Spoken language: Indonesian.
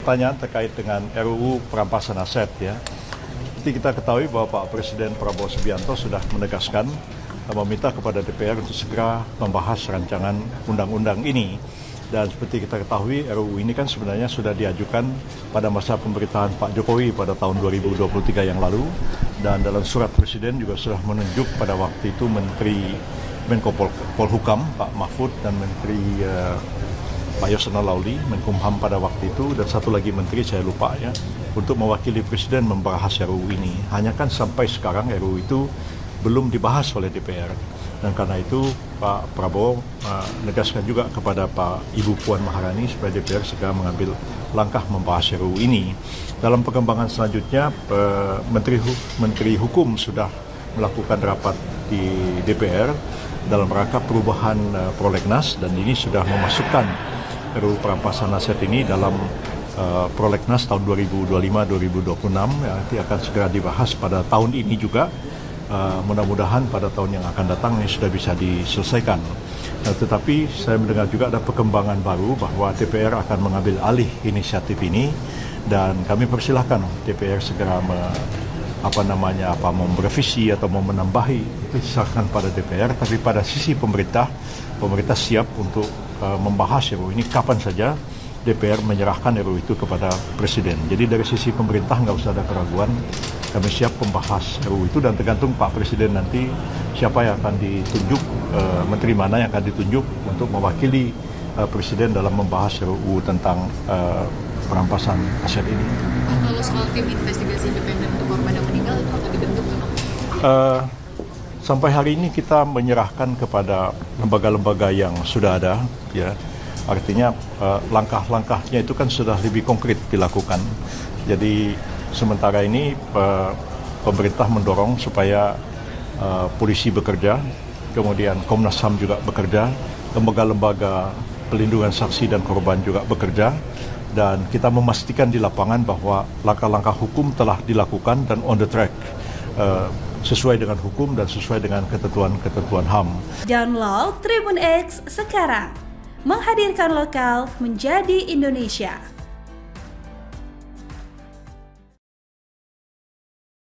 pertanyaan terkait dengan RUU perampasan aset ya. Seperti kita ketahui bahwa Pak Presiden Prabowo Subianto sudah menegaskan meminta kepada DPR untuk segera membahas rancangan undang-undang ini. Dan seperti kita ketahui RUU ini kan sebenarnya sudah diajukan pada masa pemerintahan Pak Jokowi pada tahun 2023 yang lalu. Dan dalam surat Presiden juga sudah menunjuk pada waktu itu Menteri Menko Polhukam Pak Mahfud dan Menteri Pak Yasona Lauli, Menkumham pada waktu itu, dan satu lagi menteri saya lupa ya, untuk mewakili Presiden membahas RUU ini. Hanya kan sampai sekarang RUU itu belum dibahas oleh DPR. Dan karena itu Pak Prabowo menegaskan juga kepada Pak Ibu Puan Maharani supaya DPR segera mengambil langkah membahas RUU ini. Dalam perkembangan selanjutnya, Menteri Hukum sudah melakukan rapat di DPR dalam rangka perubahan prolegnas, dan ini sudah memasukkan RUU perampasan aset ini dalam prolegnas tahun 2025-2026 ya, nanti akan segera dibahas pada tahun ini juga. Mudah-mudahan pada tahun yang akan datang ini sudah bisa diselesaikan. Tetapi saya mendengar juga ada perkembangan baru bahwa DPR akan mengambil alih inisiatif ini, dan kami persilahkan DPR segera mau merevisi atau mau menambahi, itu diserahkan pada DPR. Tapi pada sisi pemerintah siap untuk membahas RUU ini kapan saja DPR menyerahkan RUU itu kepada Presiden. Jadi dari sisi pemerintah nggak usah ada keraguan, kami siap membahas RUU itu, dan tergantung Pak Presiden nanti siapa yang akan ditunjuk, menteri mana yang akan ditunjuk untuk mewakili Presiden dalam membahas RUU tentang perampasan aset ini. Kalau soal tim investigasi independen untuk korban yang meninggal itu akan dibentuk nggak? Sampai hari ini kita menyerahkan kepada lembaga-lembaga yang sudah ada, ya. Artinya langkah-langkahnya itu kan sudah lebih konkret dilakukan. Jadi sementara ini pemerintah mendorong supaya polisi bekerja, kemudian Komnas HAM juga bekerja, lembaga-lembaga pelindungan saksi dan korban juga bekerja, dan kita memastikan di lapangan bahwa langkah-langkah hukum telah dilakukan dan on the track, sesuai dengan hukum dan sesuai dengan ketentuan HAM. Download Tribun X sekarang, menghadirkan lokal menjadi Indonesia.